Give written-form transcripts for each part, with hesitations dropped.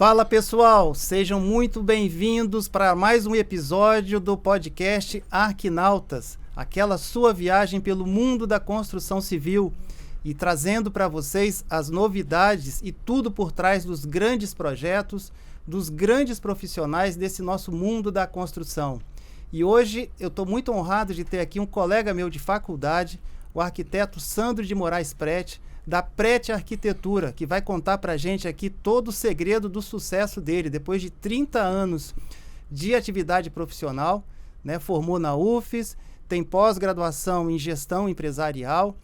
Fala pessoal, sejam muito bem-vindos para mais um episódio do podcast Arquinautas, aquela sua viagem pelo mundo da construção civil e trazendo para vocês as novidades e tudo por trás dos grandes projetos, dos grandes profissionais desse nosso mundo da construção. E hoje eu estou muito honrado de ter aqui um colega meu de faculdade, o arquiteto Sandro de Moraes Prete, da Prete Arquitetura, que vai contar para a gente aqui todo o segredo do sucesso dele, depois de 30 anos de atividade profissional, né? Formou na UFES, tem pós-graduação em gestão empresarial,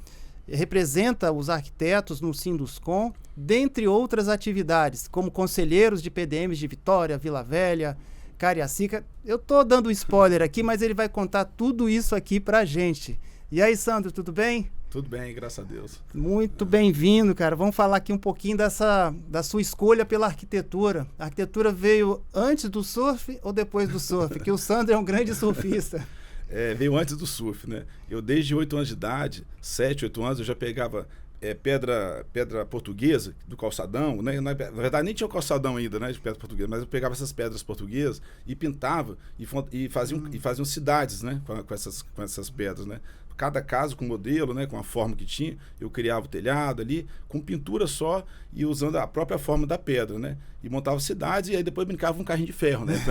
representa os arquitetos no Sinduscom, dentre outras atividades, como conselheiros de PDMs de Vitória, Vila Velha, Cariacica. Eu estou dando spoiler aqui, mas ele vai contar tudo isso aqui para a gente. E aí, Sandro, tudo bem? Tudo bem, graças a Deus. Muito bem-vindo, cara. Vamos falar aqui um pouquinho da sua escolha pela arquitetura. A arquitetura veio antes do surf ou depois do surf? Porque o Sandro é um grande surfista. Veio antes do surf, né? Eu desde 8 anos de idade, 7, 8 anos, eu já pegava pedra portuguesa do calçadão, né? Na verdade nem tinha o calçadão ainda, né, de pedra portuguesa, mas eu pegava essas pedras portuguesas e pintava e faziam cidades, né, com essas pedras, né? Cada caso com modelo, né, com a forma que tinha, eu criava o telhado ali, com pintura só e usando a própria forma da pedra, né? E montava cidades e aí depois brincava um carrinho de ferro, né?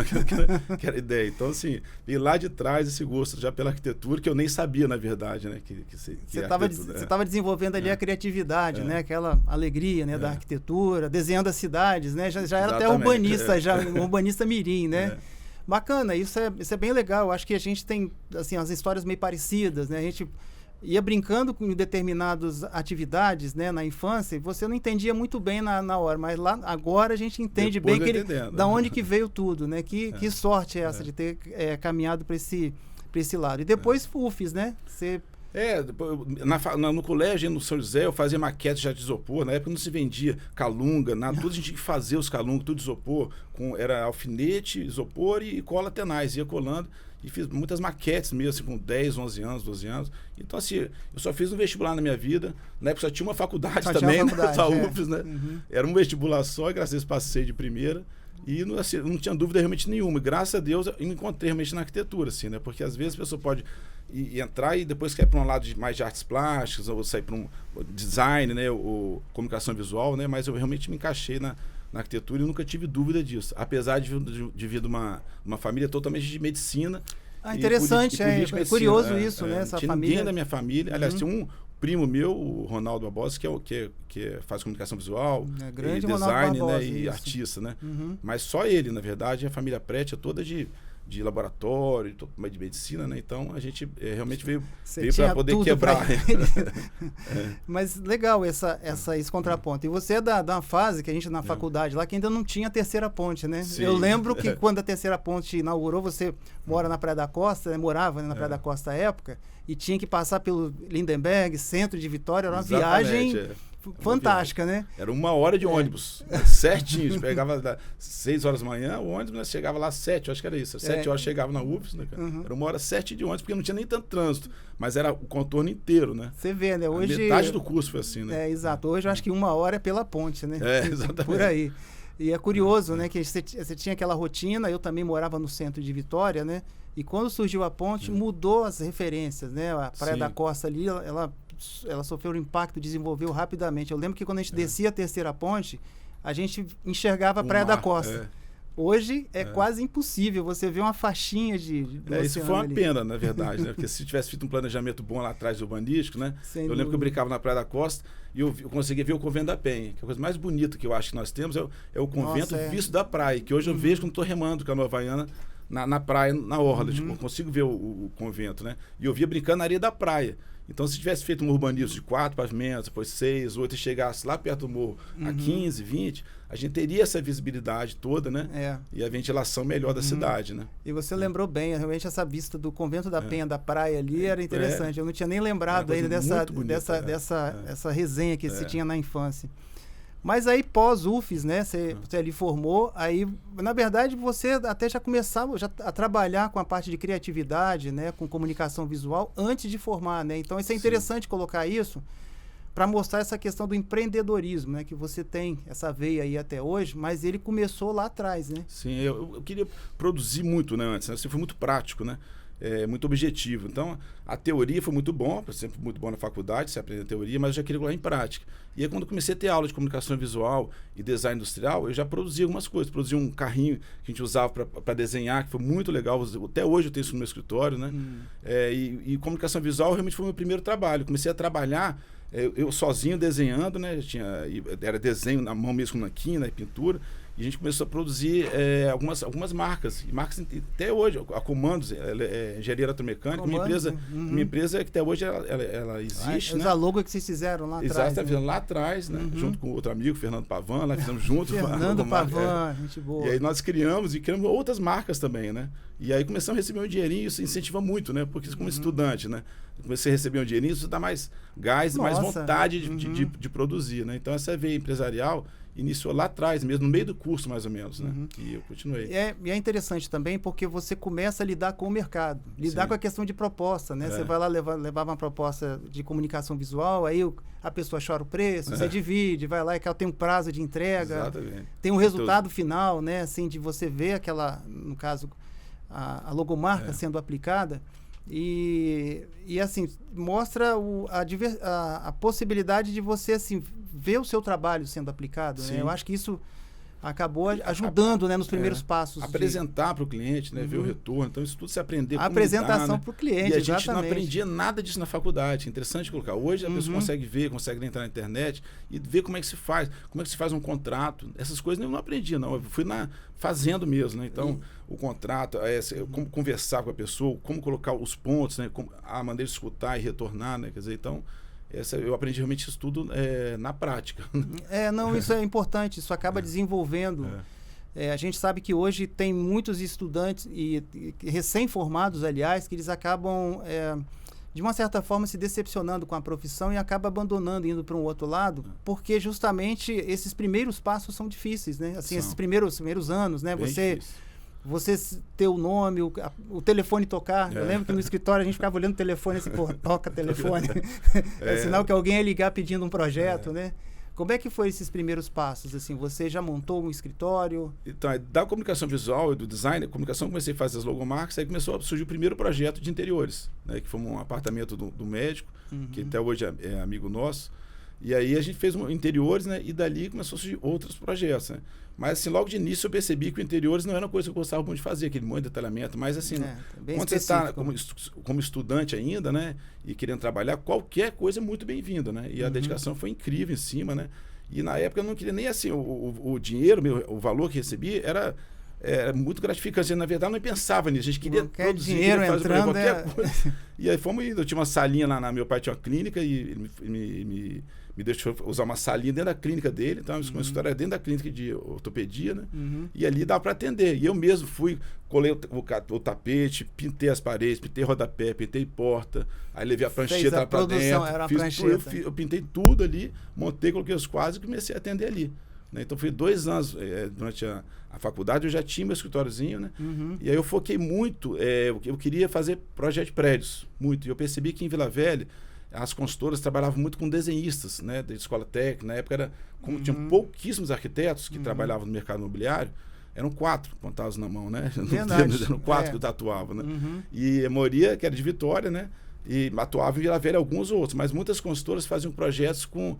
que era a ideia. Então, assim, veio lá de trás esse gosto já pela arquitetura, que eu nem sabia, na verdade, né? Você estava desenvolvendo ali a criatividade, né? Aquela alegria, né, da arquitetura, desenhando as cidades, né? Já era até urbanista, um urbanista mirim, né? Bacana, isso é bem legal. Eu acho que a gente tem assim, as histórias meio parecidas, né? A gente ia brincando com determinadas atividades, né, na infância, e você não entendia muito bem na hora, mas lá agora a gente entende depois bem da onde que veio tudo, né? Que sorte é essa de ter caminhado para esse lado. E depois UFES, né? Você... no colégio, no São José, eu fazia maquete já de isopor. Na época não se vendia calunga, nada, tudo a gente tinha que fazer os calungos, tudo de isopor, era alfinete, isopor e cola tenaz, ia colando e fiz muitas maquetes mesmo, assim, com 10, 11 anos, 12 anos. Então, assim, eu só fiz um vestibular na minha vida. Na época só tinha uma faculdade também, na UFES, né? Uhum. Era um vestibular só, graças a Deus passei de primeira. E não tinha dúvida realmente nenhuma. Graças a Deus eu me encontrei realmente na arquitetura, assim, né? Porque às vezes a pessoa pode entrar e depois quer para um lado mais de artes plásticas, ou sair para um design, né? Ou comunicação visual, né? Mas eu realmente me encaixei na arquitetura e nunca tive dúvida disso. Apesar de vir de uma família totalmente de medicina. Interessante, é curioso isso, né? Essa tinha família. Ninguém da minha família. Aliás, tinha um primo meu, o Ronaldo Barbosa, que faz comunicação visual, e design, né, e artista, né? Uhum. Mas só ele, na verdade, a família Prete é toda de laboratório, de medicina, né? Então a gente realmente veio para poder quebrar. Mas legal esse contraponto. E você é da fase que a gente na faculdade lá que ainda não tinha a terceira ponte, né? Sim. Eu lembro que quando a terceira ponte inaugurou, você mora na Praia da Costa, né? Morava, né, na Praia da Costa à época, e tinha que passar pelo Lindenberg, centro de Vitória, era uma viagem fantástica, né? Era 1 hora de ônibus, certinho. A gente pegava 6 horas da manhã, o ônibus, né, chegava lá às 7, acho que era isso. 7 horas chegava na UFES, né, cara? Era 1 hora 7 de ônibus, porque não tinha nem tanto trânsito, mas era o contorno inteiro, né? Você vê, né? Hoje, metade do curso foi assim, né? Exato. Hoje eu acho que 1 hora é pela ponte, né? Exatamente. Por aí. E é curioso, né, que você tinha aquela rotina. Eu também morava no centro de Vitória, né? E quando surgiu a ponte, mudou as referências, né? A Praia da Costa ali, ela sofreu um impacto, desenvolveu rapidamente. Eu lembro que quando a gente descia a terceira ponte, a gente enxergava a Praia da Costa. Hoje é quase impossível você ver uma faixinha de isso foi uma pena, na verdade, né? Porque se tivesse feito um planejamento bom lá atrás urbanístico, né? Eu lembro que eu brincava na Praia da Costa e eu conseguia ver o Convento da Penha, que é a coisa mais bonita que eu acho que nós temos é o convento visto da praia, que hoje eu vejo quando estou remando canoa havaiana na praia, na orla. Tipo, eu consigo ver o convento, né? E eu via brincando na areia da praia. Então, se tivesse feito um urbanismo de 4 pavimentos, depois 6, 8, e chegasse lá perto do morro a 15, 20, a gente teria essa visibilidade toda, né? E a ventilação melhor da cidade, né? E você lembrou bem, realmente essa vista do Convento da Penha, da praia ali, era interessante. Eu não tinha nem lembrado ainda dessa resenha que se tinha na infância. Mas aí, pós-UFES, né, você ali formou, aí, na verdade, você até já começava a trabalhar com a parte de criatividade, né, com comunicação visual, antes de formar, né? Então, isso é interessante colocar isso, para mostrar essa questão do empreendedorismo, né? Que você tem essa veia aí até hoje, mas ele começou lá atrás, né? Sim, eu queria produzir muito, né, antes. Assim, foi muito prático, né? Muito objetivo. Então, a teoria foi muito bom, sempre muito bom na faculdade, você aprende a teoria, mas eu já queria colocar em prática. E aí, quando eu comecei a ter aula de comunicação visual e design industrial, eu já produzia algumas coisas. Produzia um carrinho que a gente usava para desenhar, que foi muito legal. Até hoje eu tenho isso no meu escritório, né? E comunicação visual realmente foi o meu primeiro trabalho. Comecei a trabalhar eu sozinho desenhando, né? Era desenho na mão mesmo, com nanquina e pintura. E a gente começou a produzir algumas marcas. E marcas até hoje, a Comandos, engenharia eletromecânica, minha empresa que até hoje ela existe. Né? A logo que vocês fizeram lá atrás. Exato, né? Lá atrás, né? Junto com outro amigo, Fernando Pavan, lá fizemos juntos. Fernando Pavan, gente boa. E aí nós criamos outras marcas também, né? E aí começamos a receber um dinheirinho, isso incentiva muito, né? Porque como estudante, né? Comecei a receber um dinheirinho, isso dá mais gás e mais vontade de produzir, né? Então essa veia empresarial iniciou lá atrás mesmo, no meio do curso mais ou menos, né? E eu continuei. E é interessante também porque você começa a lidar com o mercado, lidar com a questão de proposta, né? Você vai lá levar uma proposta de comunicação visual, aí a pessoa chora o preço, você divide, vai lá e tem um prazo de entrega, exatamente, tem um resultado final, né? Assim, de você ver aquela, no caso, a logomarca sendo aplicada. E assim, mostra a possibilidade de você assim, ver o seu trabalho sendo aplicado. Né? Eu acho que isso acabou ajudando, né, nos primeiros passos. Apresentar para o cliente, né, ver o retorno. Então, isso tudo se aprender. A apresentação para o cliente, e a gente não aprendia nada disso na faculdade. Interessante colocar. Hoje a pessoa consegue ver, consegue entrar na internet e ver como é que se faz, um contrato. Essas coisas eu não aprendi, não. Eu fui fazendo mesmo, né? Então, o contrato, como conversar com a pessoa, como colocar os pontos, né? A maneira de escutar e retornar, né? Quer dizer, então... eu aprendi realmente isso tudo na prática. Isso é importante, isso acaba desenvolvendo. A gente sabe que hoje tem muitos estudantes e recém-formados, aliás, que eles acabam, de uma certa forma, se decepcionando com a profissão e acabam abandonando, indo para um outro lado, porque justamente esses primeiros passos são difíceis, né? Assim, esses primeiros anos, né? Você ter o nome, o telefone tocar. Eu lembro que no escritório a gente ficava olhando o telefone assim, pô, toca telefone. É sinal que alguém ia ligar pedindo um projeto, né? Como é que foi esses primeiros passos? Assim, você já montou um escritório? Então, da comunicação visual e do design, a comunicação, comecei a fazer as logomarcas, aí começou a surgir o primeiro projeto de interiores, né? Que foi um apartamento do médico, que até hoje é amigo nosso. E aí a gente fez interiores, né? E dali começou a surgir outros projetos, né? Mas assim, logo de início eu percebi que o interiores não era uma coisa que eu gostava muito de fazer, aquele monte de detalhamento, mas assim, quando você está como estudante ainda, né? E querendo trabalhar, qualquer coisa é muito bem-vinda, né? E a dedicação foi incrível em cima, né? E na época eu não queria nem assim, o dinheiro, o valor que recebi era muito gratificante. Na verdade, eu não pensava nisso. A gente queria produzir, dinheiro entrando, qualquer coisa. E aí fomos indo. Eu tinha uma salinha lá, meu pai tinha uma clínica e ele me deixou usar uma salinha dentro da clínica dele. Então, a história dentro da clínica de ortopedia, né? E ali dava para atender. E eu mesmo colei o tapete, pintei as paredes, pintei rodapé, pintei porta, aí levei a prancheta lá para dentro. Eu pintei tudo ali, montei, coloquei os quadros e comecei a atender ali. Né? Então, foi 2 anos durante a faculdade, eu já tinha meu escritóriozinho, né? E aí eu foquei muito, eu queria fazer projeto de prédios, muito. E eu percebi que em Vila Velha, as consultoras trabalhavam muito com desenhistas, né? Da escola técnica. Na época, como tinham pouquíssimos arquitetos que trabalhavam no mercado imobiliário, eram 4 contados na mão, né? Eram 4 que atuavam, né? E a maioria, que era de Vitória, né? E atuava em Vila Velha alguns outros, mas muitas consultoras faziam projetos com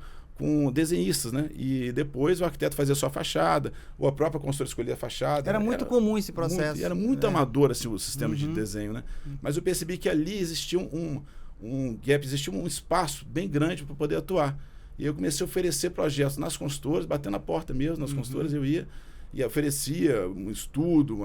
desenhistas, né? E depois o arquiteto fazia sua fachada, ou a própria consultora escolhia a fachada. Era muito comum esse processo. Era muito amador assim, o sistema de desenho, né? Mas eu percebi que ali existia um gap, existia um espaço bem grande para poder atuar. E eu comecei a oferecer projetos nas consultoras, batendo na porta mesmo, nas consultoras eu ia e oferecia um estudo,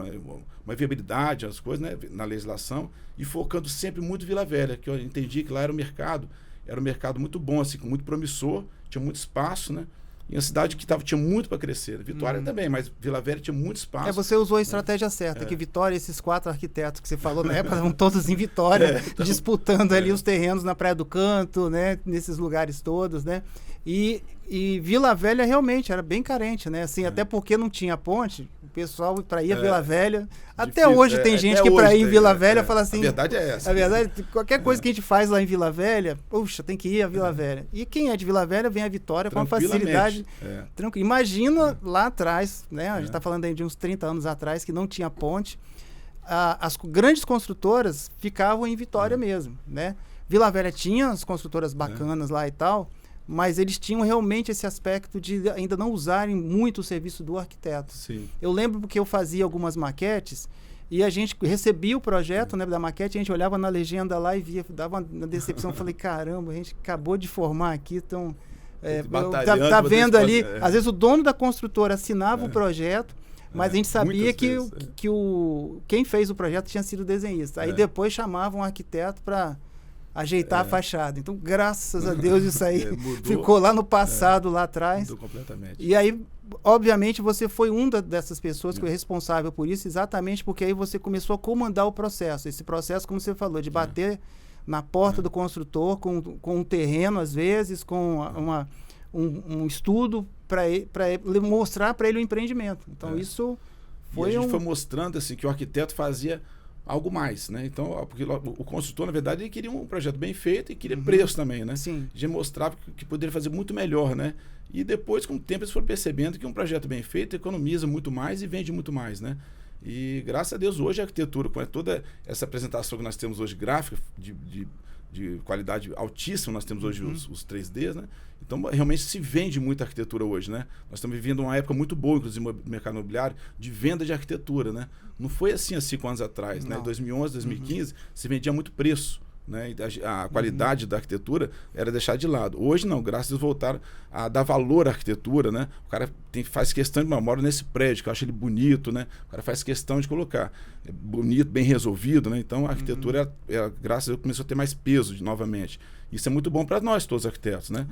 uma viabilidade, as coisas, né, na legislação, e focando sempre muito em Vila Velha, que eu entendi que lá era um mercado muito bom, assim, muito promissor, tinha muito espaço, né? E uma cidade que tinha muito para crescer. Vitória também, mas Vila Velha tinha muito espaço. Você usou a estratégia certa, que Vitória, esses 4 arquitetos que você falou na época, estavam todos em Vitória, disputando ali os terrenos na Praia do Canto, né? Nesses lugares todos, né? E E Vila Velha realmente era bem carente, né? Assim, até porque não tinha ponte, o pessoal para ir a Vila Velha. Até hoje tem gente que para ir em Vila Velha fala assim. A verdade é essa. A verdade, qualquer coisa que a gente faz lá em Vila Velha, puxa, tem que ir a Vila Velha. E quem é de Vila Velha vem a Vitória com uma facilidade. Tranquilo. Imagina lá atrás, né? A gente está falando aí de uns 30 anos atrás, que não tinha ponte. As grandes construtoras ficavam em Vitória mesmo, né? Vila Velha tinha as construtoras bacanas lá e tal, mas eles tinham realmente esse aspecto de ainda não usarem muito o serviço do arquiteto. Sim. Eu lembro porque eu fazia algumas maquetes e a gente recebia o projeto, né, da maquete, a gente olhava na legenda lá e via, dava uma decepção. Eu falei, caramba, a gente acabou de formar aqui, então... tá vendo ali, às vezes o dono da construtora assinava o projeto, mas a gente sabia que quem fez o projeto tinha sido desenhista. Aí depois chamavam um arquiteto para ajeitar a fachada. Então, graças a Deus, isso aí ficou lá no passado, lá atrás. Mudou completamente. E aí, obviamente, você foi uma dessas pessoas que foi responsável por isso, exatamente porque aí você começou a comandar o processo. Esse processo, como você falou, de bater na porta do construtor com um terreno, às vezes, com um estudo para mostrar para ele o empreendimento. Então, isso foi e a gente foi mostrando assim, que o arquiteto fazia algo mais, né? Então, porque o construtor, na verdade, ele queria um projeto bem feito e queria preço também, né? Sim. Já mostrava que poderia fazer muito melhor, né? E depois, com o tempo, eles foram percebendo que um projeto bem feito economiza muito mais e vende muito mais, né? E, graças a Deus, hoje a arquitetura, com toda essa apresentação que nós temos hoje, gráfica, de qualidade altíssima, nós temos hoje os 3Ds, né? Então, realmente se vende muita arquitetura hoje, né? Nós estamos vivendo uma época muito boa, inclusive no mercado imobiliário, de venda de arquitetura, né? Não foi assim há 5 anos atrás, né? Em 2011, 2015, se vendia muito preço, né? E a qualidade da arquitetura era deixada de lado. Hoje não, graças a Deus voltaram a dar valor à arquitetura, né? O cara faz questão de moro nesse prédio, que eu acho ele bonito, né? O cara faz questão de colocar. É bonito, bem resolvido, né? Então a arquitetura, graças a Deus, começou a ter mais peso novamente. Isso é muito bom para nós, todos os arquitetos, né?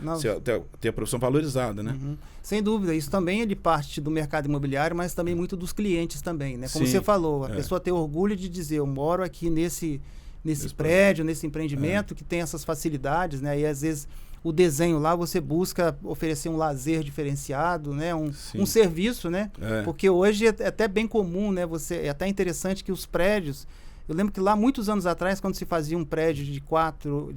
Ter a profissão valorizada, né? Sem dúvida. Isso também ele parte do mercado imobiliário, mas também muito dos clientes também, né? Como você falou, a pessoa ter orgulho de dizer, eu moro aqui nesse prédio, nesse empreendimento que tem essas facilidades, né? E às vezes o desenho lá você busca oferecer um lazer diferenciado, né? Um serviço, né? Porque hoje é até bem comum, né? É até interessante que os prédios... Eu lembro que lá, muitos anos atrás, quando se fazia um prédio de quatro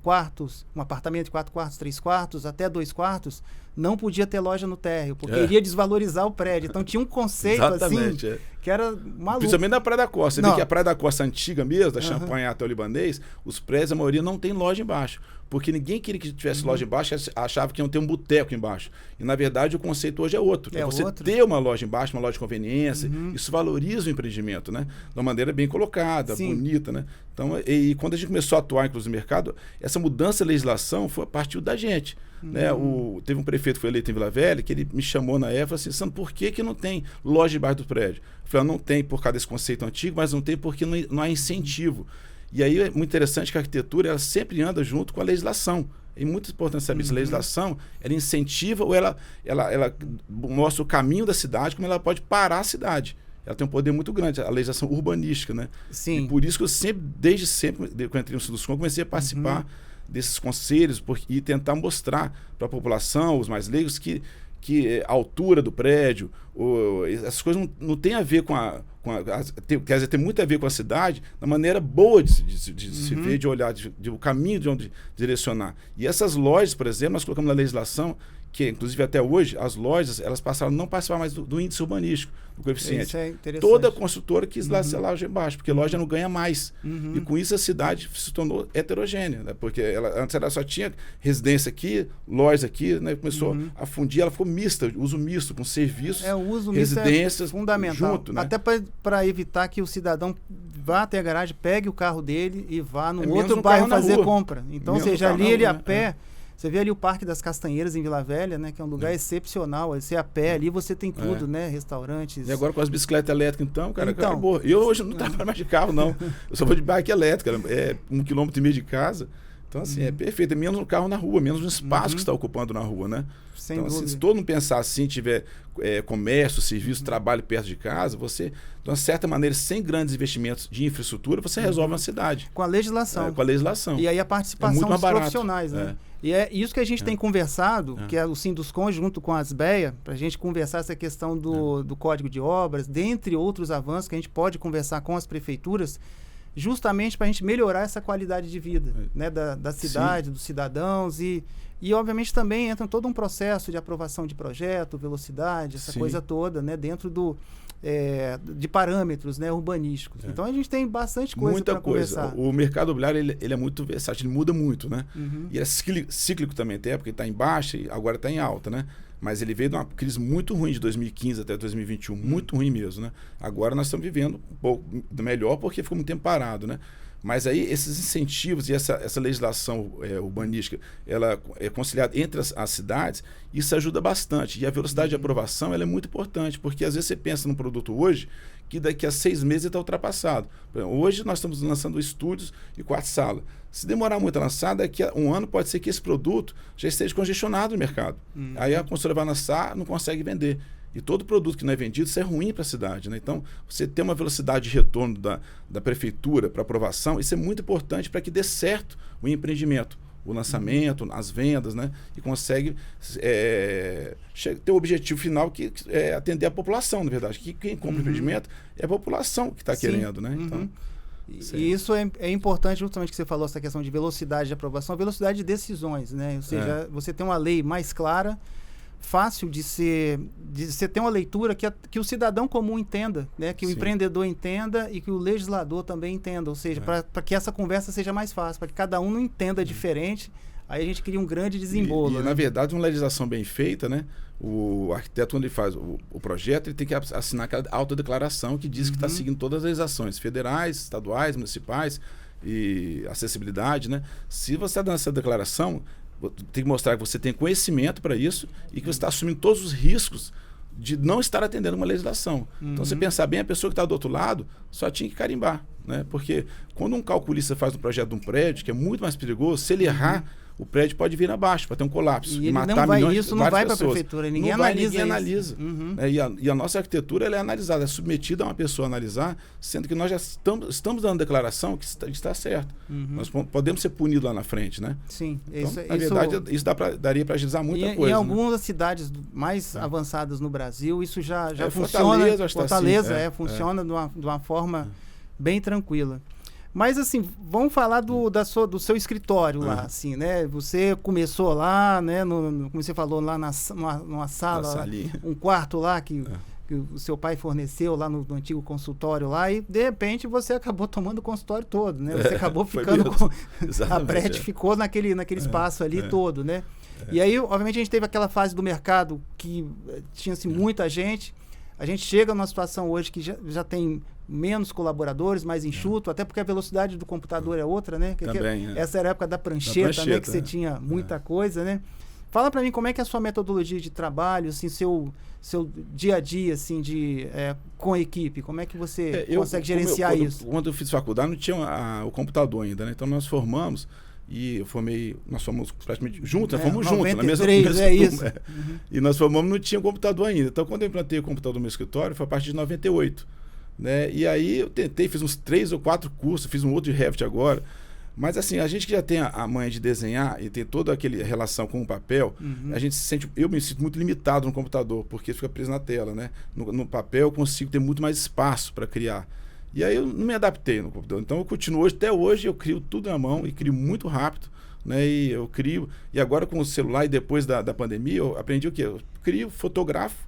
quartos, um apartamento de 4 quartos, 3 quartos, até 2 quartos, não podia ter loja no térreo, porque iria desvalorizar o prédio. Então tinha um conceito assim, que era maluco. Principalmente na Praia da Costa. Você vê que a Praia da Costa antiga mesmo, da Champanhe até o Libanês, os prédios, a maioria não tem loja embaixo. Porque ninguém queria que tivesse loja embaixo, achava que iam ter um boteco embaixo. E, na verdade, o conceito hoje é outro. É você ter uma loja embaixo, uma loja de conveniência, isso valoriza o empreendimento, né? De uma maneira bem colocada, bonita, né? Então, e quando a gente começou a atuar, inclusive, no mercado, essa mudança de legislação partiu da gente. Né? Teve um prefeito que foi eleito em Vila Velha, que ele me chamou na época e falou assim, Sandro, por que não tem loja debaixo do prédio? Eu falei, não tem por causa desse conceito antigo, mas não tem porque não há incentivo. E aí é muito interessante que a arquitetura ela sempre anda junto com a legislação. É muito importante saber se a legislação ela incentiva ou ela mostra o caminho da cidade, como ela pode parar a cidade. Ela tem um poder muito grande, a legislação urbanística, né? Sim. E por isso que eu desde sempre, quando eu entrei no Sinduscom, comecei a participar desses conselhos e tentar mostrar para a população, os mais leigos, que a altura do prédio, essas coisas não tem a ver quer dizer, tem muito a ver com a cidade, da maneira boa de se ver, de olhar, o caminho de onde direcionar. E essas lojas, por exemplo, nós colocamos na legislação que, inclusive até hoje, as lojas elas passaram a não participar mais do índice urbanístico, do coeficiente. Isso é interessante. Toda construtora quis lá ser loja embaixo, porque loja não ganha mais. E com isso a cidade se tornou heterogênea, né? Porque antes ela só tinha residência aqui, lojas aqui, né? Começou a fundir, ela ficou mista, uso misto, com serviços, o uso residências misto é fundamental, junto, né? Até para evitar que o cidadão vá até a garagem, pegue o carro dele e vá no outro bairro fazer compra. Então, ou seja, ali ele a pé... Você vê ali o Parque das Castanheiras em Vila Velha, né? Que é um lugar excepcional. Você a pé ali, você tem tudo, né? Restaurantes. E agora com as bicicletas elétricas, então, cara, acabou. E eu hoje não trabalho mais de carro, não. Eu só vou de bike elétrica. É 1,5 km de casa. Então, assim, é perfeito. É menos um carro na rua, menos um espaço que está ocupando na rua, né? Sem então, dúvida. assim, se todo mundo pensar assim, tiver comércio, serviço, trabalho perto de casa, você, de uma certa maneira, sem grandes investimentos de infraestrutura, você resolve uma cidade. Com a legislação. Com a legislação. E aí a participação dos profissionais, né? E é isso que a gente tem conversado, que é o Sinduscon junto com a Asbeia, para a gente conversar essa questão do Código de Obras, dentre outros avanços que a gente pode conversar com as prefeituras, justamente para a gente melhorar essa qualidade de vida, né, da cidade, dos cidadãos e obviamente também entra todo um processo de aprovação de projeto, velocidade, essa coisa toda, né, dentro de parâmetros, né, urbanísticos. Então a gente tem bastante coisa para conversar. O mercado imobiliário ele é muito versátil, ele muda muito, né? E é cíclico também, até porque está em baixa e agora está em alta, né? Mas ele veio de uma crise muito ruim de 2015 até 2021, muito ruim mesmo, né? Agora nós estamos vivendo um pouco melhor porque ficou muito tempo parado, né? Mas aí esses incentivos e essa legislação urbanística, ela é conciliada entre as cidades, isso ajuda bastante. E a velocidade de aprovação ela é muito importante, porque às vezes você pensa num produto hoje que daqui a 6 meses está ultrapassado. Por exemplo, hoje nós estamos lançando estúdios e 4 salas. Se demorar muito a lançar, daqui a 1 ano pode ser que esse produto já esteja congestionado no mercado. Aí a construtora vai lançar, não consegue vender. E todo produto que não é vendido, isso é ruim para a cidade, né? Então, você ter uma velocidade de retorno da prefeitura para aprovação, isso é muito importante para que dê certo o empreendimento, o lançamento, as vendas, né? E consegue ter o objetivo final que é atender a população, na verdade. Que quem compra o empreendimento é a população que está querendo, né? Então, e isso é importante, justamente que você falou, essa questão de velocidade de aprovação, velocidade de decisões, né? Ou seja, você tem uma lei mais clara, fácil de você ter uma leitura que o cidadão comum entenda, né? Que o empreendedor entenda e que o legislador também entenda, ou seja, para que essa conversa seja mais fácil, para que cada um não entenda diferente, aí a gente cria um grande desembolo. E né? Na verdade, uma legislação bem feita, né? O arquiteto, quando ele faz o projeto, ele tem que assinar aquela autodeclaração que diz que está seguindo todas as legislações federais, estaduais, municipais e acessibilidade, né? Se você está dando essa declaração, tem que mostrar que você tem conhecimento para isso e que você está assumindo todos os riscos de não estar atendendo uma legislação. Então, você pensar bem, a pessoa que está do outro lado só tinha que carimbar, né? Porque quando um calculista faz um projeto de um prédio, que é muito mais perigoso, se ele errar, o prédio pode vir abaixo, pode ter um colapso. E matar não vai, milhões, isso não vai para a pessoas. prefeitura, ninguém não vai, analisa ninguém analisa. Uhum. E a nossa arquitetura ela é analisada, é submetida a uma pessoa analisar, sendo que nós já estamos dando declaração que está certo. Nós podemos ser punidos lá na frente, né? Sim. Então, na verdade, isso daria para agilizar muita coisa. Em algumas cidades mais avançadas no Brasil, isso já funciona. Fortaleza, funciona de uma forma bem tranquila. Mas assim, vamos falar do seu escritório lá, assim, né? Você começou lá, né? Como você falou, lá numa sala, um quarto lá que o seu pai forneceu lá no antigo consultório lá, e de repente você acabou tomando o consultório todo, né? Você acabou ficando com a prédio ficou naquele espaço ali todo, né? E aí, obviamente, a gente teve aquela fase do mercado que tinha-se muita gente. A gente chega numa situação hoje que já tem menos colaboradores, mais enxuto, até porque a velocidade do computador é outra, né? Essa era a época da prancheta, né? Que você tinha muita coisa, né? Fala para mim como é que é a sua metodologia de trabalho, assim, seu dia a dia, assim, com a equipe, como é que você consegue gerenciar isso? Quando eu fiz faculdade não tinha o computador ainda, né? Então nós formamos e nós fomos praticamente juntos, fomos juntos, na mesma isso. E nós formamos, não tinha computador ainda. Então quando eu implantei o computador no meu escritório, foi a partir de 98. Né? E aí eu fiz uns 3 ou 4 cursos, fiz um outro de Revit agora. Mas assim, a gente que já tem a manha de desenhar e tem toda aquela relação com o papel, eu me sinto muito limitado no computador, porque fica preso na tela, né? No papel eu consigo ter muito mais espaço para criar. E aí eu não me adaptei no computador. Então eu continuo até hoje, eu crio tudo na mão e crio muito rápido, né? E eu crio. E agora com o celular e depois da pandemia, eu aprendi o quê? Eu crio, fotografo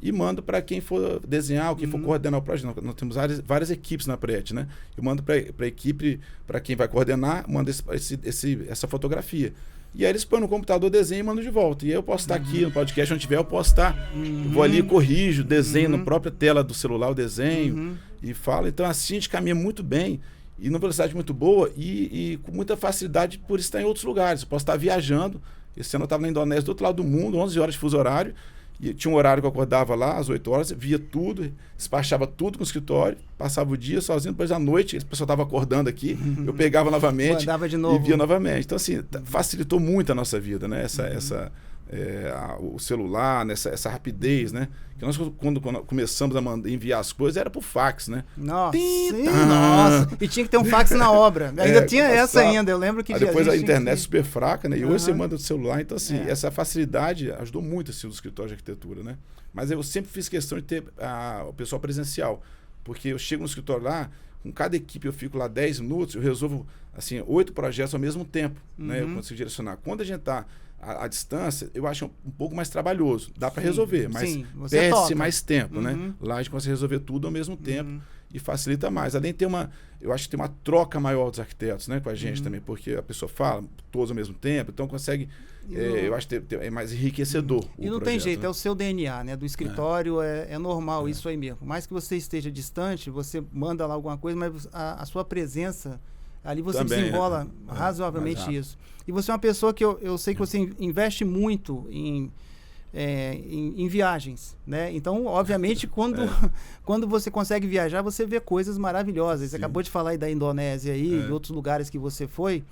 e mando para quem for desenhar, ou quem for coordenar o projeto. Nós temos várias equipes na PRET, né? Eu mando para a equipe, para quem vai coordenar, mando essa fotografia. E aí eles põem no computador, desenho e mandam de volta. E aí eu posso estar aqui no podcast, onde tiver, eu posso estar. Eu vou ali, corrijo, desenho na própria tela do celular, o desenho, e falo. Então assim a gente caminha muito bem, e numa velocidade muito boa, e com muita facilidade por estar em outros lugares. Eu posso estar viajando. Esse ano eu estava na Indonésia, do outro lado do mundo, 11 horas de fuso horário, E tinha um horário que eu acordava lá, às 8 horas, via tudo, despachava tudo com o escritório, passava o dia sozinho, depois à noite, o pessoal estava acordando aqui, eu pegava novamente de novo. e via novamente. Então, assim, facilitou muito a nossa vida, né? O celular, essa rapidez, né? Que nós, quando começamos a enviar as coisas, era por fax, né? Nossa, nossa. E tinha que ter um fax na obra. Ainda tinha essa ainda, eu lembro que... Depois a internet super fraca, né? E hoje você manda do celular. Então, assim, essa facilidade ajudou muito, assim, o escritório de arquitetura, né? Mas eu sempre fiz questão de ter o pessoal presencial. Porque eu chego no escritório lá, com cada equipe eu fico lá 10 minutos, eu resolvo, assim, 8 projetos ao mesmo tempo, né? Eu consigo direcionar. Quando a gente está à distância, eu acho um pouco mais trabalhoso. Dá para resolver, mas perde-se mais tempo, né? Lá a gente consegue resolver tudo ao mesmo tempo e facilita mais. Além de ter eu acho que tem uma troca maior dos arquitetos, né, com a gente também, porque a pessoa fala todos ao mesmo tempo, então consegue, eu acho que é mais enriquecedor. E não tem jeito, né? É o seu DNA, né, do escritório, é normal isso aí mesmo. Por mais que você esteja distante, você manda lá alguma coisa, mas a sua presença ali você também desembola razoavelmente isso. E você é uma pessoa que eu sei que você investe muito em viagens, né? Então, obviamente, quando você consegue viajar, você vê coisas maravilhosas. Você acabou de falar aí da Indonésia aí, de outros lugares que você foi.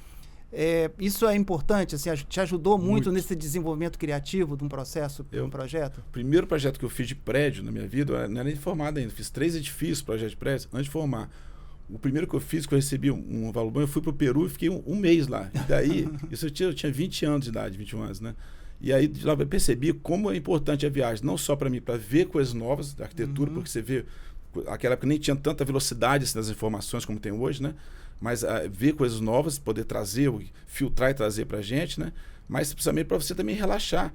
Isso é importante, assim, te ajudou muito nesse desenvolvimento criativo de um processo, de um projeto? O primeiro projeto que eu fiz de prédio na minha vida, eu não era nem formado ainda, fiz 3 edifícios, projeto de prédio, antes de formar. O primeiro que eu fiz, que eu recebi um valor bom, eu fui para o Peru e fiquei um mês lá. E daí, eu tinha 20 anos de idade, 21 anos, né? E aí de lá eu percebi como é importante a viagem, não só para mim, para ver coisas novas da arquitetura, porque você vê, naquela época nem tinha tanta velocidade das informações como tem hoje, né? Mas ver coisas novas, poder trazer, filtrar e trazer para a gente, né? Mas principalmente para você também relaxar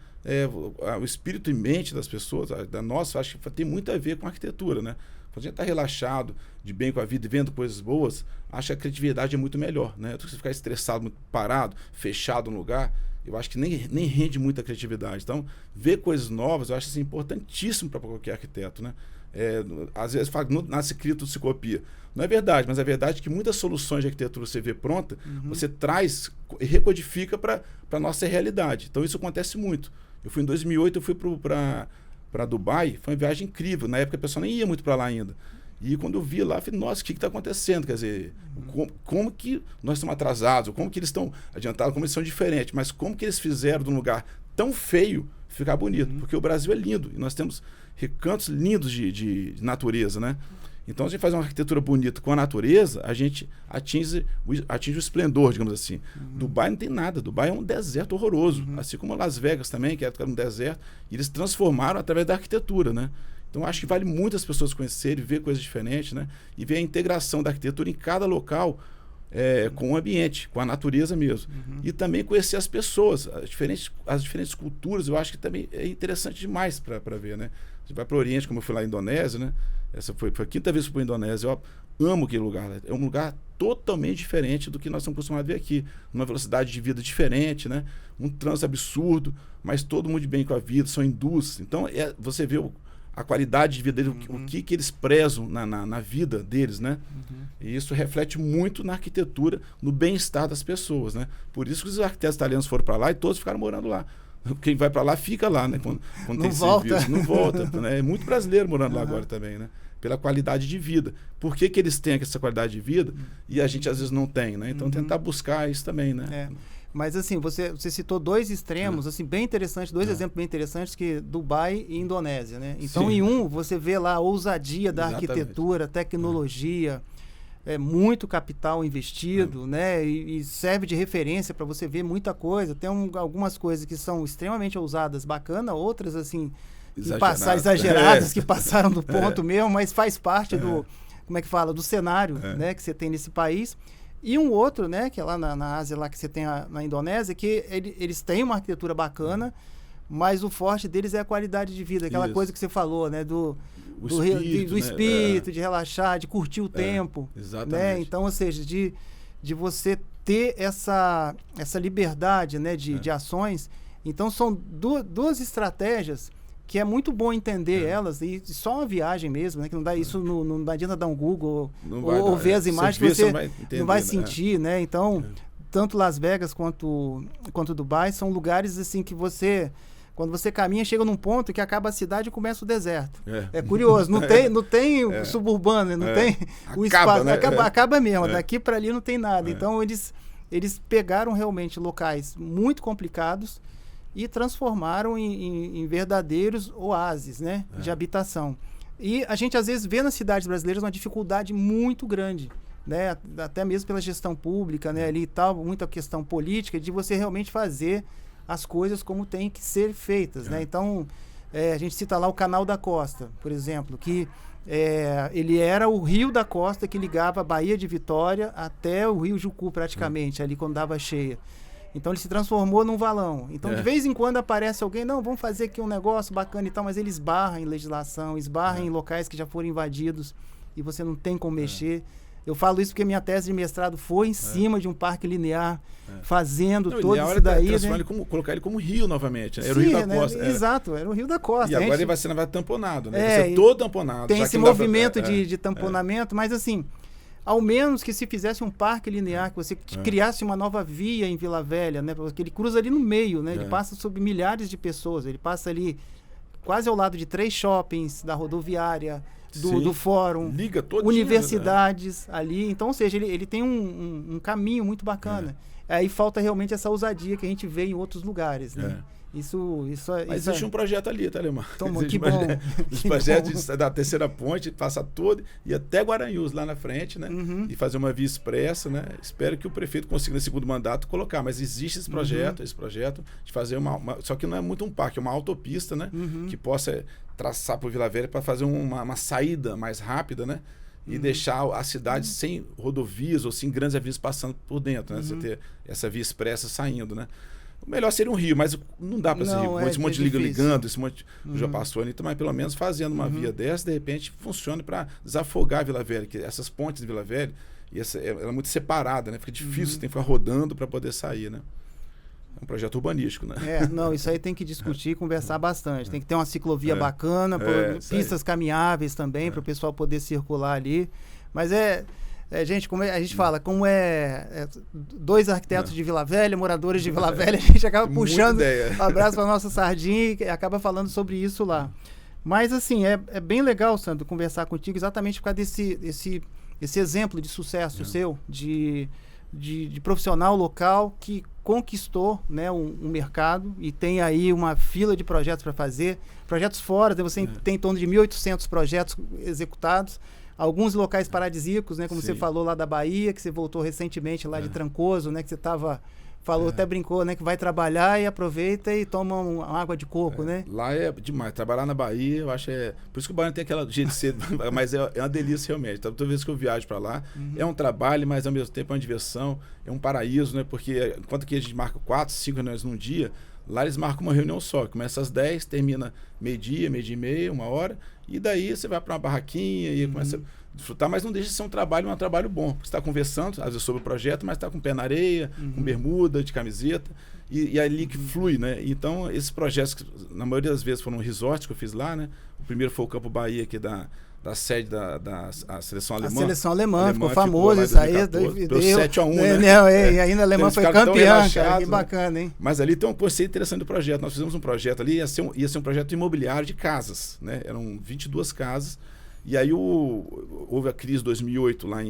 o espírito e mente das pessoas, da nossa, acho que tem muito a ver com a arquitetura, né? Quando a gente está relaxado, de bem com a vida e vendo coisas boas, acho que a criatividade é muito melhor, né? Do que você ficar estressado, muito parado, fechado no lugar, eu acho que nem rende muita criatividade. Então, ver coisas novas, eu acho assim, importantíssimo para qualquer arquiteto, né? Às vezes fala, não nasce cria, tudo se copia. Não é verdade, mas é verdade que muitas soluções de arquitetura você vê pronta, você traz e recodifica para a nossa realidade. Então, isso acontece muito. Eu fui em 2008, eu fui para Dubai, foi uma viagem incrível. Na época a pessoa nem ia muito para lá ainda. E quando eu vi lá, eu falei, nossa, o que está acontecendo? Quer dizer, como que nós estamos atrasados, como que eles estão adiantados, como eles são diferentes, mas como que eles fizeram de um lugar tão feio ficar bonito? Porque o Brasil é lindo e nós temos recantos lindos de natureza, né? Então, se a gente faz uma arquitetura bonita com a natureza, a gente atinge o esplendor, digamos assim. Dubai não tem nada. Dubai é um deserto horroroso. Assim como Las Vegas também, que era um deserto. E eles transformaram através da arquitetura, né? Então, acho que vale muito as pessoas conhecerem, ver coisas diferentes, né? E ver a integração da arquitetura em cada local com o ambiente, com a natureza mesmo. E também conhecer as pessoas, as diferentes culturas. Eu acho que também é interessante demais para ver, né? Você vai para o Oriente, como eu fui lá na Indonésia, né? Essa foi a 5ª vez que eu fui para a Indonésia. Eu amo aquele lugar. É um lugar totalmente diferente do que nós estamos acostumados a ver aqui. Uma velocidade de vida diferente, né? Um trânsito absurdo, mas todo mundo de bem com a vida, são indústrias. Então, você vê a qualidade de vida deles, o que eles prezam na vida deles, né? E isso reflete muito na arquitetura, no bem-estar das pessoas, né? Por isso que os arquitetos italianos foram para lá e todos ficaram morando lá. Quem vai para lá fica lá, né? Quando tem serviço, não volta. Né? É muito brasileiro morando lá agora também, né? Pela qualidade de vida. Por que eles têm essa qualidade de vida e a gente às vezes não tem, né? Então tentar buscar isso também, né? Mas assim, você citou 2 extremos, assim, bem interessantes, 2 exemplos bem interessantes, que Dubai e Indonésia, né? Então, em um, você vê lá a ousadia da arquitetura, tecnologia, muito capital investido, né? E serve de referência para você ver muita coisa. Tem algumas coisas que são extremamente ousadas, bacana, outras, assim, exageradas, que passaram do ponto mesmo, mas faz parte do, como é que fala, do cenário, né, que você tem nesse país. E um outro, né, que é lá na Ásia, lá que você tem na Indonésia, que eles têm uma arquitetura bacana, mas o forte deles é a qualidade de vida, aquela coisa que você falou, né, do espírito, de relaxar, de curtir o tempo. Exatamente. Né? Então, ou seja, de você ter essa liberdade, né, de ações. Então, são duas estratégias que é muito bom entender elas, e só uma viagem mesmo, né? Que não dá isso, não adianta dar um Google ou ver as imagens que você não vai sentir, né? Então, tanto Las Vegas quanto Dubai são lugares assim que você Quando você caminha, chega num ponto que acaba a cidade e começa o deserto. É curioso, não tem o suburbano, não tem o espaço. Né? Acaba mesmo, daqui para ali não tem nada. Então eles pegaram realmente locais muito complicados e transformaram em verdadeiros oásis, né, de habitação. E a gente às vezes vê nas cidades brasileiras uma dificuldade muito grande, né, até mesmo pela gestão pública, né, ali e tal, muita questão política, de você realmente fazer as coisas como tem que ser feitas, né? Então, a gente cita lá o Canal da Costa, por exemplo, que ele era o rio da costa que ligava a Baía de Vitória até o Rio Jucu, praticamente, ali quando dava cheia. Então ele se transformou num valão. Então de vez em quando aparece alguém, não, vamos fazer aqui um negócio bacana e tal, mas ele esbarra em legislação, esbarra em locais que já foram invadidos e você não tem como mexer. Eu falo isso porque minha tese de mestrado foi em cima de um parque linear, fazendo todo isso daí. Né? Colocar ele como rio novamente. Né? Era Sim, o rio da costa. Exato, era o rio da costa. E agora ele vai ser tamponado, né? Vai ser todo tamponado. Tem esse movimento de tamponamento, mas assim, ao menos que se fizesse um parque linear, que você criasse uma nova via em Vila Velha, né? Porque ele cruza ali no meio, né? Ele passa sobre milhares de pessoas, ele passa ali quase ao lado de 3 shoppings, da rodoviária, do fórum, liga todinho, universidades ali. Então, ou seja, ele tem um caminho muito bacana. Aí falta realmente essa ousadia que a gente vê em outros lugares, né? Mas existe um projeto ali, tá, Alemão? Que bom. Os projetos da terceira ponte, passar todo e até Guaranhus lá na frente, né? E fazer uma via expressa, né? Espero que o prefeito consiga, no segundo mandato, colocar. Mas existe esse projeto de fazer só que não é muito um parque, é uma autopista, né? Que possa traçar por Vila Velha para fazer uma saída mais rápida, né? E deixar a cidade sem rodovias ou sem grandes avenidas passando por dentro, né? Você ter essa via expressa saindo, né? O melhor seria um rio, mas não dá para ser rio. Esse monte de liga ligando, esse monte já passou ali, mas pelo menos fazendo uma via dessa, de repente, funcione para desafogar a Vila Velha, que essas pontes de Vila Velha, ela é muito separada, né? Fica difícil, tem que ficar rodando para poder sair, né? É um projeto urbanístico, né? Isso aí tem que discutir e conversar bastante. Tem que ter uma ciclovia bacana, pistas caminháveis também, para o pessoal poder circular ali. Mas gente, como a gente fala, como 2 arquitetos de Vila Velha, moradores de Vila Velha, a gente acaba puxando abraço para nossa sardinha e acaba falando sobre isso lá. Mas, assim, é bem legal, Sandro, conversar contigo exatamente por causa desse exemplo de sucesso seu, de profissional local que conquistou, né, um mercado e tem aí uma fila de projetos para fazer. Projetos fora, você tem em torno de 1.800 projetos executados. Alguns locais paradisíacos, né? Como você falou lá da Bahia, que você voltou recentemente lá de Trancoso, né? Que você até brincou, né? Que vai trabalhar e aproveita e toma uma água de coco, né? Lá é demais. Trabalhar na Bahia, eu acho por isso que o Bahia tem aquela jeito de ser, mas é uma delícia realmente. Toda vez que eu viajo para lá, é um trabalho, mas ao mesmo tempo é uma diversão, é um paraíso, né? Porque enquanto que a gente marca 4, 5 reuniões num dia, lá eles marcam uma reunião só. Começa às 10, termina meio-dia, meio-dia e meia, 1 hora. E daí você vai para uma barraquinha e começa a desfrutar, mas não deixa de ser um trabalho bom. Você está conversando, às vezes, sobre o projeto, mas está com o pé na areia, com bermuda, de camiseta, e ali que flui, né? Então, esses projetos, que, na maioria das vezes, foram resorts que eu fiz lá, né? O primeiro foi o Campo Bahia, aqui da sede da seleção alemã. A seleção alemã ficou famoso, isso aí. Deu 7-1, né? E ainda a Alemã foi campeã, cara, que bacana, hein? Mas ali tem um conceito interessante do projeto. Nós fizemos um projeto ali, ia ser um projeto imobiliário de casas, né? Eram 22 casas. E aí houve a crise de 2008 lá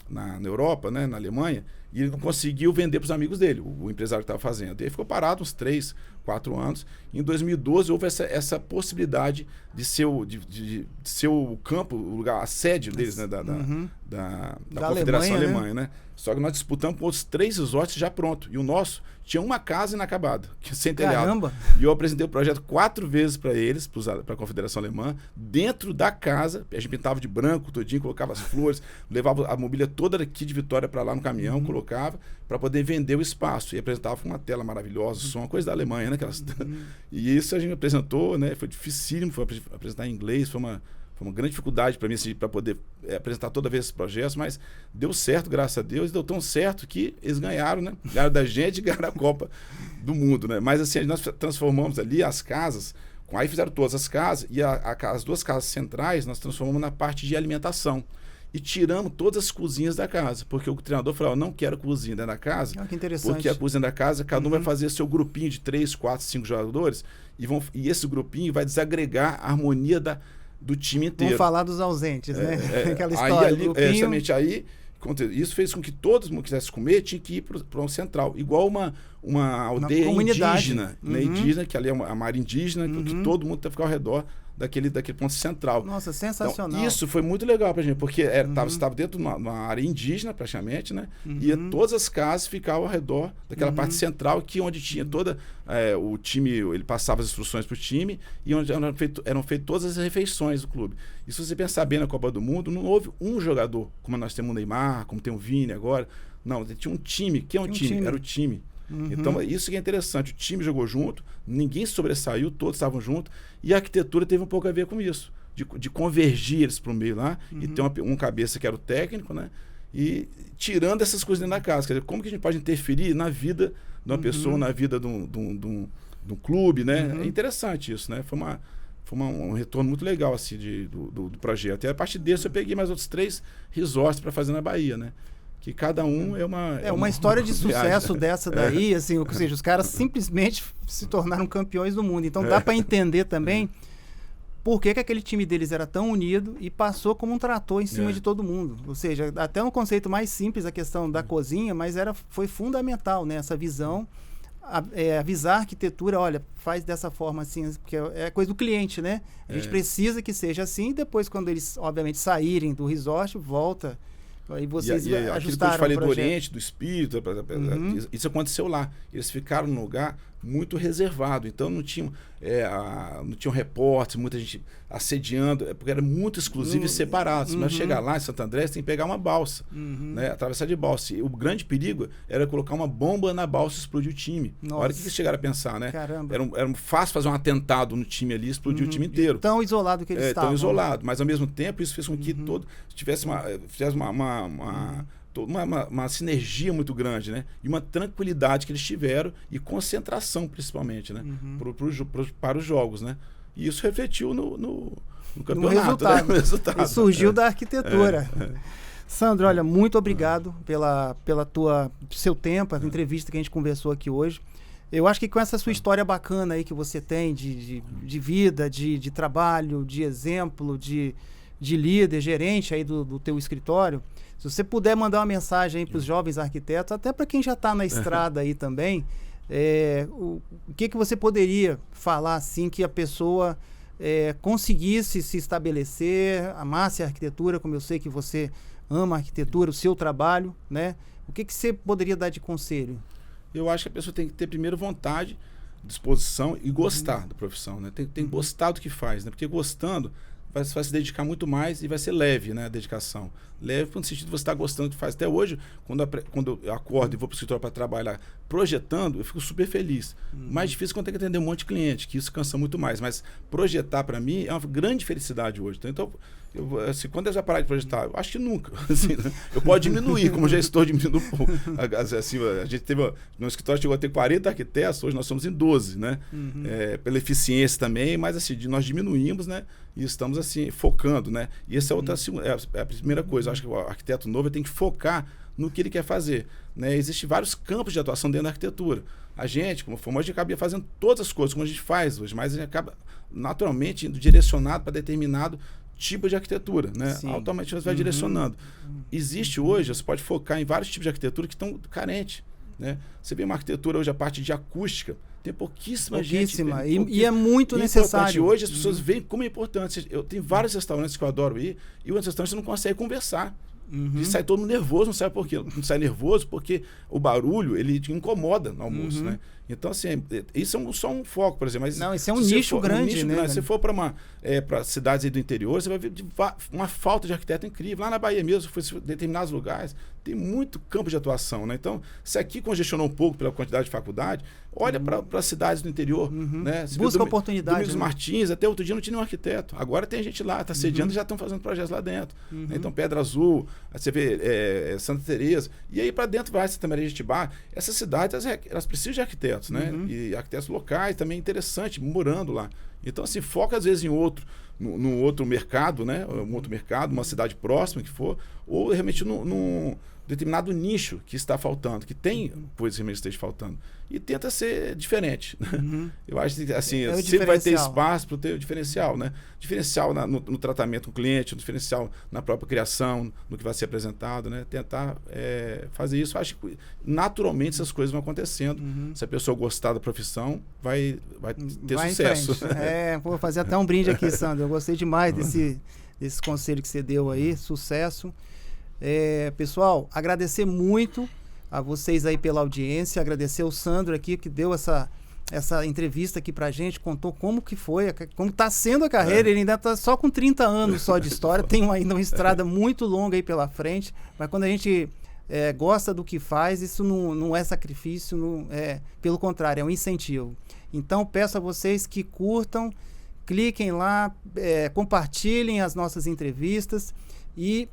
na Europa, né? Na Alemanha, e ele não conseguiu vender para os amigos dele, o empresário que estava fazendo. E aí ficou parado uns 3, 4 anos. Em 2012 houve essa possibilidade de ser o campo, o lugar, a sede deles, né? Da Confederação Alemanha, né? Só que nós disputamos com outros 3 resorts já pronto. E o nosso tinha uma casa inacabada, sem telhado. Caramba! E eu apresentei o projeto 4 vezes para eles, para a Confederação Alemã, dentro da casa. A gente pintava de branco todinho, colocava as flores, levava a mobília toda aqui de Vitória para lá no caminhão, colocava, para poder vender o espaço. E apresentava com uma tela maravilhosa, som, uma coisa da Alemanha, né? E isso a gente apresentou, né? Foi dificílimo, foi apresentar em inglês, foi uma grande dificuldade para mim, assim, para poder apresentar toda vez esses projetos, mas deu certo, graças a Deus, e deu tão certo que eles ganharam, né? Ganharam da gente e ganharam a Copa do Mundo, né? Mas assim, nós transformamos ali as casas, aí fizeram todas as casas, e as 2 casas centrais nós transformamos na parte de alimentação. e tiramos todas as cozinhas da casa, porque o treinador falou, não quero cozinha dentro da casa, que interessante. porque a cozinha da casa, cada um vai fazer seu grupinho de 3, 4, 5 jogadores, e esse grupinho vai desagregar a harmonia do time inteiro. Vamos falar dos ausentes, né? Aquela história, aí, justamente aí, isso fez com que todo mundo que quisesse comer tinha que ir para um central, igual uma aldeia indígena, né? Indígena, que ali é a área indígena, que todo mundo tem que ficar ao redor daquele ponto central. Nossa, sensacional. Então, isso foi muito legal pra gente, porque estava dentro de uma área indígena, praticamente, né? E todas as casas ficavam ao redor daquela parte central, onde tinha toda o time, ele passava as instruções pro time, e onde eram feitas todas as refeições do clube. E se você pensar bem na Copa do Mundo, não houve um jogador, como nós temos o Neymar, como tem o Vini agora. Não, tinha um time. Quem é um time? Era o time. Então, isso que é interessante. O time jogou junto, ninguém sobressaiu, todos estavam juntos, e a arquitetura teve um pouco a ver com isso, de convergir eles para o meio lá, e ter um cabeça que era o técnico, né? E tirando essas coisas dentro da casa. Quer dizer, como que a gente pode interferir na vida de uma pessoa, na vida de um clube, né? É interessante isso, né? Foi um retorno muito legal assim, do projeto. E a partir disso eu peguei mais outros 3 resorts para fazer na Bahia, né? Que cada um é uma história de sucesso dessa daí, assim, ou seja, os caras simplesmente se tornaram campeões do mundo. Então dá para entender também por que aquele time deles era tão unido e passou como um trator em cima de todo mundo. Ou seja, até um conceito mais simples, a questão da cozinha, mas foi fundamental, né? Essa visão, avisar a arquitetura, olha, faz dessa forma assim, porque é coisa do cliente, né? A gente precisa que seja assim, e depois quando eles, obviamente, saírem do resort, volta. Aí vocês ajustaram aquilo que eu te falei do Oriente, do Espírito, isso aconteceu lá. Eles ficaram num lugar muito reservado, então não tinham repórteres, muita gente assediando, porque era muito exclusivo e separado. Se nós chegar lá em Santo André, você tem que pegar uma balsa, né? Atravessar de balsa. E o grande perigo era colocar uma bomba na balsa e explodir o time. Olha o que eles chegaram a pensar, né? Caramba. Era fácil fazer um atentado no time ali, explodir o time inteiro. Tão isolado que eles estavam. Tão isolado, mas ao mesmo tempo isso fez com que tivesse uma sinergia muito grande, né? E uma tranquilidade que eles tiveram e concentração, principalmente, né? Para os jogos, né? E isso refletiu no campeonato. No resultado. E surgiu da arquitetura. Sandro, olha, muito obrigado pela seu tempo, a entrevista que a gente conversou aqui hoje. Eu acho que com essa sua história bacana aí que você tem de vida, de trabalho, de exemplo, de líder, gerente aí do teu escritório, se você puder mandar uma mensagem aí para os jovens arquitetos, até para quem já está na estrada aí também, o que você poderia falar assim que a pessoa conseguisse se estabelecer, amasse a arquitetura, como eu sei que você ama a arquitetura, o seu trabalho, né? O que você poderia dar de conselho? Eu acho que a pessoa tem que ter primeiro vontade, disposição e gostar da profissão, né? Tem que gostar do que faz, né? Porque gostando vai se dedicar muito mais e vai ser leve, né, a dedicação. Leve no sentido de você estar gostando do que faz. Até hoje, quando eu acordo e vou para o escritório para trabalhar projetando, eu fico super feliz. Mais difícil quando tem que atender um monte de cliente, que isso cansa muito mais. Mas projetar, para mim, é uma grande felicidade hoje. Então, quando eu já parar de projetar, eu acho que nunca. Assim, né? Eu posso diminuir, como já estou diminuindo um pouco. Assim, a gente no escritório chegou a ter 40 arquitetos, hoje nós somos em 12, né? Pela eficiência também, mas assim, nós diminuímos, né? E estamos assim, focando, né? E essa é a primeira coisa. Eu acho que o arquiteto novo tem que focar no que ele quer fazer, né? Existem vários campos de atuação dentro da arquitetura. A gente, como formou, a gente acaba fazendo todas as coisas como a gente faz hoje, mas a gente acaba naturalmente indo direcionado para determinado tipo de arquitetura, né? Automaticamente você vai direcionando. Existe hoje, você pode focar em vários tipos de arquitetura que estão carentes, né? Você vê uma arquitetura hoje, a parte de acústica, tem pouquíssima gente. E é muito necessário. Hoje as pessoas veem como é importante. Eu tenho vários restaurantes que eu adoro ir, e os restaurantes você não consegue conversar. E sai todo mundo nervoso, não sabe por quê. Não sai nervoso porque o barulho, ele te incomoda no almoço, né? Então, assim, isso é só um foco, por exemplo. Mas não, isso é um nicho grande, né? Se for para cidades aí do interior, você vai ver uma falta de arquiteto incrível. Lá na Bahia mesmo, em determinados lugares, tem muito campo de atuação, né? Então, se aqui congestionou um pouco pela quantidade de faculdade, olha para as cidades do interior, né? Busca oportunidade. Domingos Martins, até outro dia não tinha nenhum arquiteto. Agora tem gente lá, está sediando e já estão fazendo projetos lá dentro. Né? Então, Pedra Azul, você vê Santa Teresa, e aí para dentro vai Santa Maria de Itibá. Essas cidades, elas precisam de arquitetos, né? E arquitetos locais também é interessante, morando lá. Então, assim, foca às vezes em outro, no outro mercado, né? Um outro mercado, uma cidade próxima que for, ou realmente num determinado nicho que está faltando, que tem coisas que realmente esteja faltando. E tenta ser diferente. Eu acho que assim, sempre vai ter espaço para ter o diferencial, né? Diferencial no tratamento com o cliente, diferencial na própria criação, no que vai ser apresentado, né? Tentar fazer isso. Eu acho que naturalmente essas coisas vão acontecendo. Se a pessoa gostar da profissão, vai ter sucesso. Vou fazer até um brinde aqui, Sandro. Eu gostei demais desse conselho que você deu aí. Sucesso. Pessoal, agradecer muito a vocês aí pela audiência, agradecer o Sandro aqui que deu essa entrevista aqui pra gente, contou como que foi, como tá sendo a carreira. Ele ainda tá só com 30 anos só de história, tem ainda uma estrada muito longa aí pela frente, mas quando a gente gosta do que faz, isso não é sacrifício, pelo contrário, é um incentivo. Então peço a vocês que curtam, cliquem lá, compartilhem as nossas entrevistas e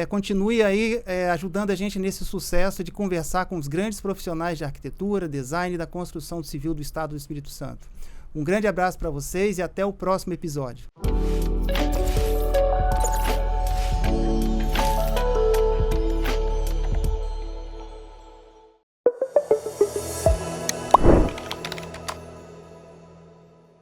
continue aí ajudando a gente nesse sucesso de conversar com os grandes profissionais de arquitetura, design e da construção civil do Estado do Espírito Santo. Um grande abraço para vocês e até o próximo episódio.